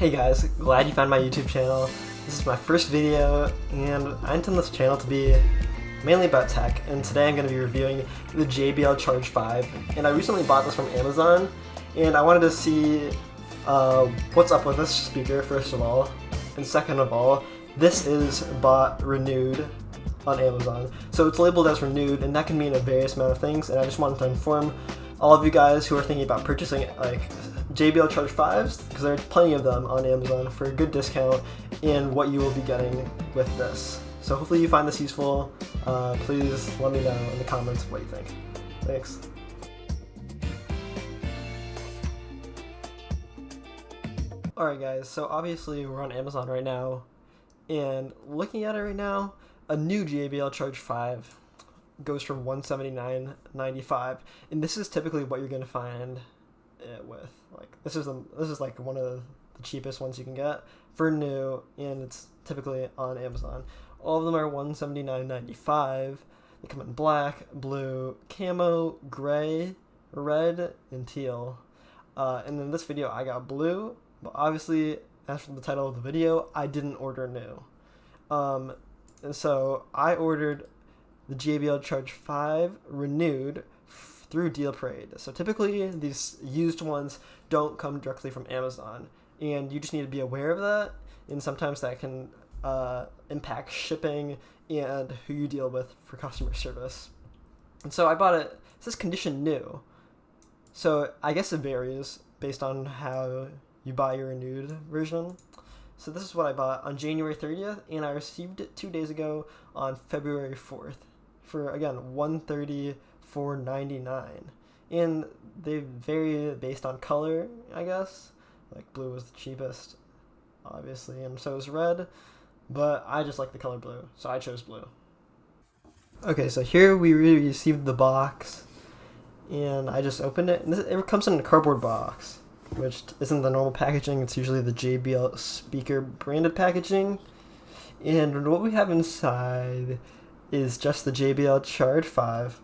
Hey guys, glad you found my YouTube channel. This is my first video, and I intend this channel to be mainly about tech, and today I'm going to be reviewing the JBL Charge 5. And I recently bought this from Amazon, and I wanted to see what's up with this speaker, first of all, and second of all, this is bought renewed on Amazon. So it's labeled as renewed, and that can mean a various amount of things, and I just wanted to inform all of you guys who are thinking about purchasing like JBL Charge 5s, because there are plenty of them on Amazon for a good discount, and what you will be getting with this. So hopefully you find this useful. Please let me know in the comments what you think. Thanks. Alright guys, so obviously we're on Amazon right now, and looking at it right now, a new JBL Charge 5 goes for $179.95, and this is typically what you're going to find it with. Like this is like one of the cheapest ones you can get for new, and it's typically on Amazon. All of them are $179.95. They come in black, blue, camo, gray, red, and teal. And in this video I got blue, but obviously as for the title of the video, I didn't order new. And so I ordered the JBL Charge 5 renewed through Deal Parade. So typically these used ones don't come directly from Amazon, and you just need to be aware of that, and sometimes that can impact shipping and who you deal with for customer service. And so I bought it. It says condition new, so I guess it varies based on how you buy your renewed version. So this is what I bought on January 30th, and I received it 2 days ago on February 4th for, again, $134.99. And they vary based on color, I guess. Like blue was the cheapest, obviously, and so is red, but I just like the color blue, so I chose blue. Okay, so here we received the box, and I just opened it, and it comes in a cardboard box, which isn't the normal packaging. It's usually the JBL speaker branded packaging. And what we have inside is just the JBL Charge 5,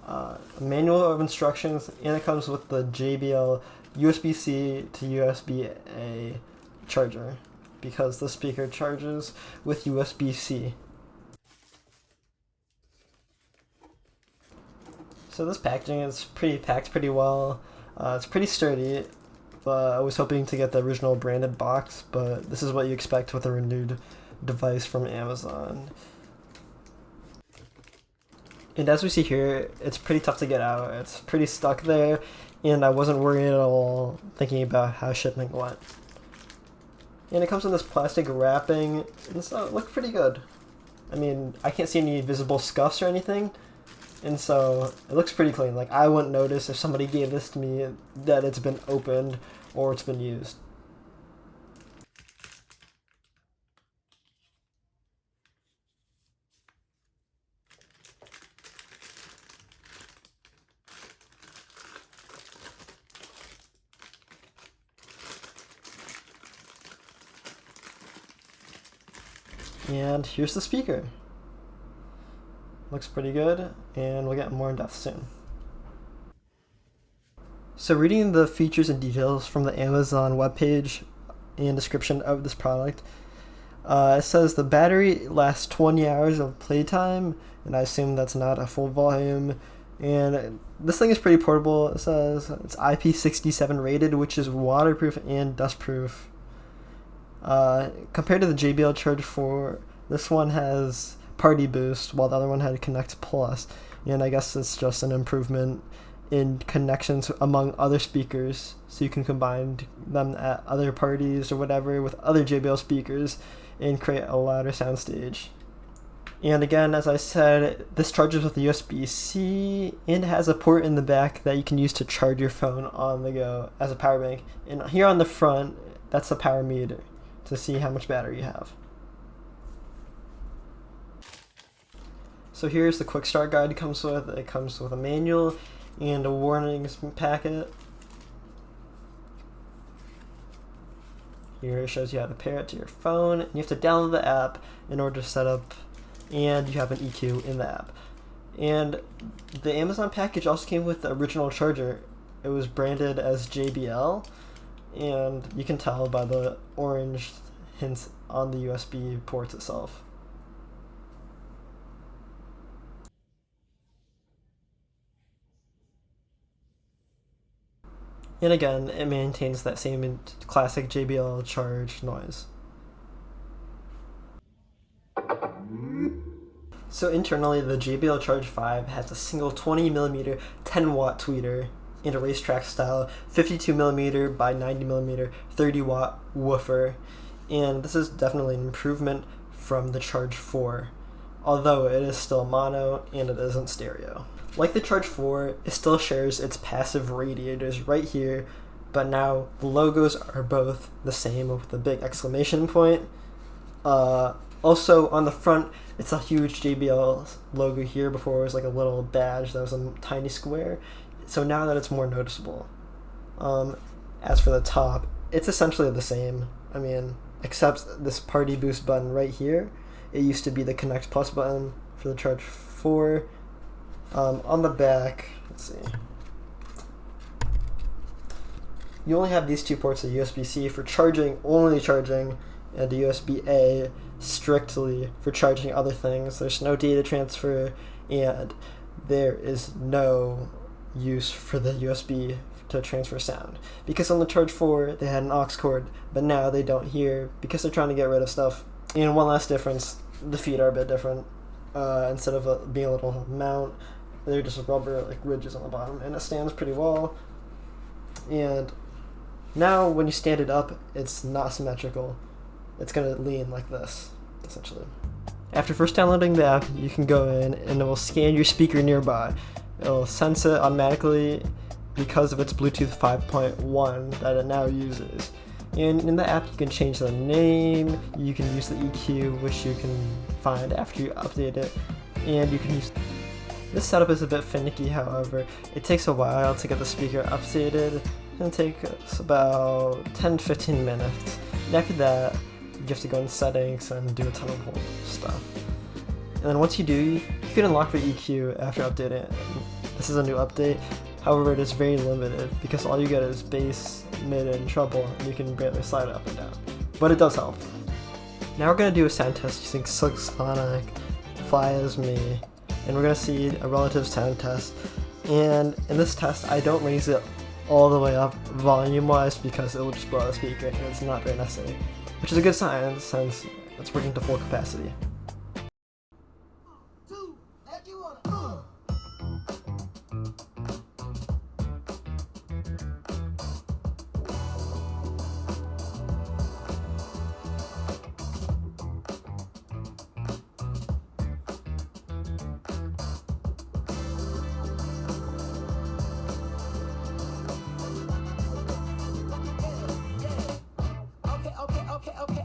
a manual of instructions, and it comes with the JBL USB-C to USB-A charger, because the speaker charges with USB-C. So this packaging is packed pretty well. It's pretty sturdy. I was hoping to get the original branded box, but this is what you expect with a renewed device from Amazon. And as we see here, it's pretty tough to get out. It's pretty stuck there, and I wasn't worried at all thinking about how shipping went. And it comes in this plastic wrapping, and so it looked pretty good. I mean, I can't see any visible scuffs or anything, and so it looks pretty clean. Like, I wouldn't notice if somebody gave this to me that it's been opened or it's been used. And here's the speaker. Looks pretty good, and we'll get more in depth soon. So reading the features and details from the Amazon webpage and description of this product, it says the battery lasts 20 hours of playtime, and I assume that's not a full volume. And this thing is pretty portable. It says it's IP67 rated, which is waterproof and dustproof. Compared to the JBL Charge 4, this one has Party Boost, while the other one had Connect Plus, and I guess it's just an improvement in connections among other speakers, so you can combine them at other parties or whatever with other JBL speakers and create a louder soundstage. And again, as I said, this charges with USB-C and has a port in the back that you can use to charge your phone on the go as a power bank. And here on the front, that's the power meter to see how much battery you have. So here's the quick start guide it comes with. It comes with a manual and a warnings packet. Here it shows you how to pair it to your phone. You have to download the app in order to set up, and you have an EQ in the app. And the Amazon package also came with the original charger. It was branded as JBL, and you can tell by the orange hints on the USB ports itself. And again, it maintains that same classic JBL charge noise. So internally, the JBL Charge 5 has a single 20mm 10-watt tweeter and a racetrack style 52mm by 90mm 30-watt woofer, and this is definitely an improvement from the Charge 4, although it is still mono and it isn't stereo. Like the Charge 4, it still shares its passive radiators right here, but now the logos are both the same with the big exclamation point. Also on the front, it's a huge JBL logo here. Before it was like a little badge that was a tiny square, so now that it's more noticeable. As for the top, it's essentially the same. I mean, except this party boost button right here. It used to be the Connect Plus button for the Charge 4. On the back, let's see. You only have these two ports of USB-C for charging, only charging, and the USB-A strictly for charging other things. There's no data transfer, and there is no use for the USB to transfer sound. Because on the Charge 4, they had an aux cord, but now they don't here because they're trying to get rid of stuff. And one last difference, the feet are a bit different. Instead of being a little mount, they're just rubber like ridges on the bottom, and it stands pretty well. And now when you stand it up, it's not symmetrical. It's going to lean like this, essentially. After first downloading the app, you can go in and it will scan your speaker nearby. It will sense it automatically because of its Bluetooth 5.1 that it now uses. And in the app, you can change the name, you can use the EQ, which you can find after you update it, and you can use... This setup is a bit finicky, however. It takes a while to get the speaker updated, and it takes about 10-15 minutes. And after that, you have to go in settings and do a ton of whole stuff. And then once you do, you can unlock the EQ after updating it. This is a new update, however it is very limited because all you get is bass, mid, and treble, and you can barely slide it up and down. But it does help. Now we're going to do a sound test using Sonic, Fly As Me, and we're going to see a relative sound test. And in this test, I don't raise it all the way up volume-wise because it will just blow out the speaker, and it's not very necessary. Which is a good sign since it's working to full capacity.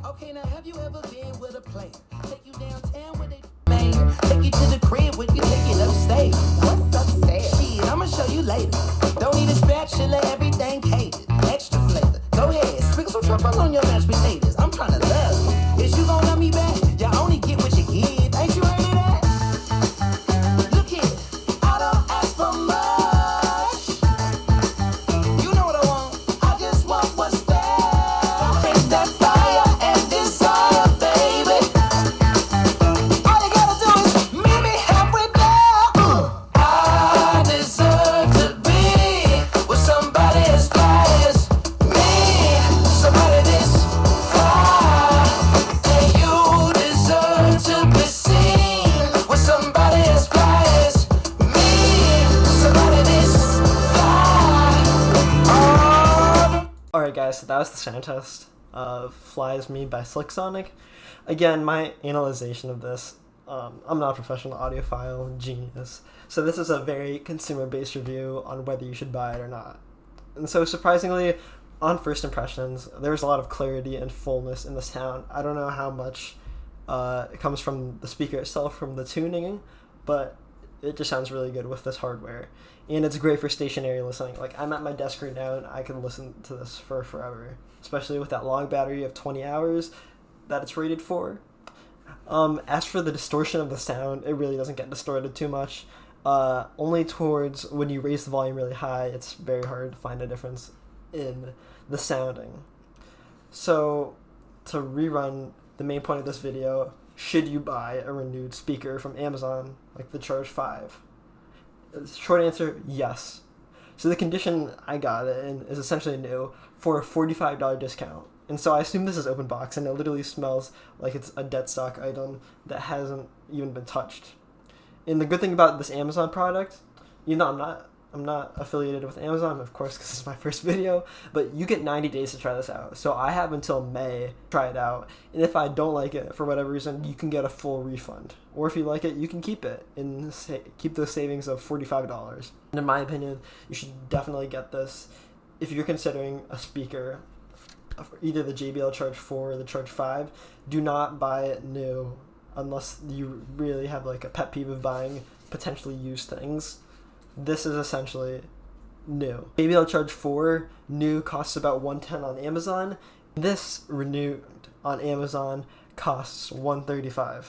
Okay, now have you ever been with a player? Take you downtown with it, man. Take you to the crib with you, take it upstairs. What's upstairs? Shit, I'ma show you later. Don't need a spatula, everything catered. Extra flavor. Go ahead, sprinkle some truffle on your mashed potatoes. I'm trying to love you. Is you gonna love me back? You only get what you give. Ain't you heard of that? Look here, I don't ask for much. You know what I want. I just want what's fair. Bring that fire and desire, baby. All you gotta do is meet me halfway there. I deserve to be with somebody as fly as me. Somebody this fly. And you deserve to be seen with somebody as fly as me. Somebody this fly. Oh. Alright guys, so that was the sound test of Fly As Me by Slick Sonic. Again, my analyzation of this, I'm not a professional audiophile genius, so this is a very consumer-based review on whether you should buy it or not. And so surprisingly, on first impressions, there was a lot of clarity and fullness in the sound. I don't know how much it comes from the speaker itself, from the tuning, but it just sounds really good with this hardware. And it's great for stationary listening. Like, I'm at my desk right now and I can listen to this for forever, especially with that long battery of 20 hours that it's rated for. As for the distortion of the sound, it really doesn't get distorted too much. Only towards when you raise the volume really high, it's very hard to find a difference. in the sounding. So to rerun the main point of this video, should you buy a renewed speaker from Amazon like the Charge 5? Short answer, yes. So the condition I got it in is essentially new for a $45 discount. And so I assume this is open box, and it literally smells like it's a dead stock item that hasn't even been touched. And the good thing about this Amazon product, I'm not affiliated with Amazon, of course, because it's my first video, but you get 90 days to try this out. So I have until May to try it out. And if I don't like it for whatever reason, you can get a full refund. Or if you like it, you can keep it and keep those savings of $45. And in my opinion, you should definitely get this if you're considering a speaker, either the JBL Charge 4 or the Charge 5. Do not buy it new unless you really have like a pet peeve of buying potentially used things. This is essentially new. JBL Charge 4 new costs about $110 on Amazon. This renewed on Amazon costs $135,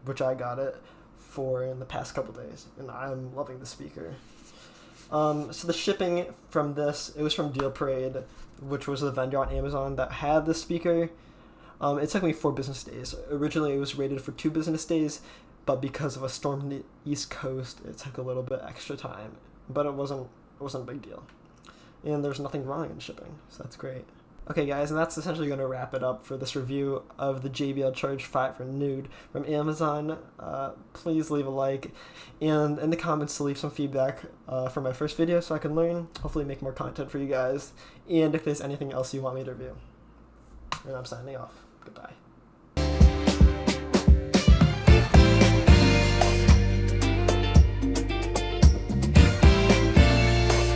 which I got it for in the past couple days, and I'm loving the speaker. So the shipping from this, it was from Deal Parade, which was the vendor on Amazon that had the speaker. It took me 4 business days. Originally, it was rated for 2 business days, but because of a storm in the East Coast, it took a little bit extra time. But it wasn't a big deal. And there's nothing wrong in shipping, so that's great. Okay, guys, and that's essentially going to wrap it up for this review of the JBL Charge 5 renewed from Amazon. Please leave a like, and in the comments to leave some feedback for my first video so I can learn, hopefully make more content for you guys, and if there's anything else you want me to review. And I'm signing off. Goodbye.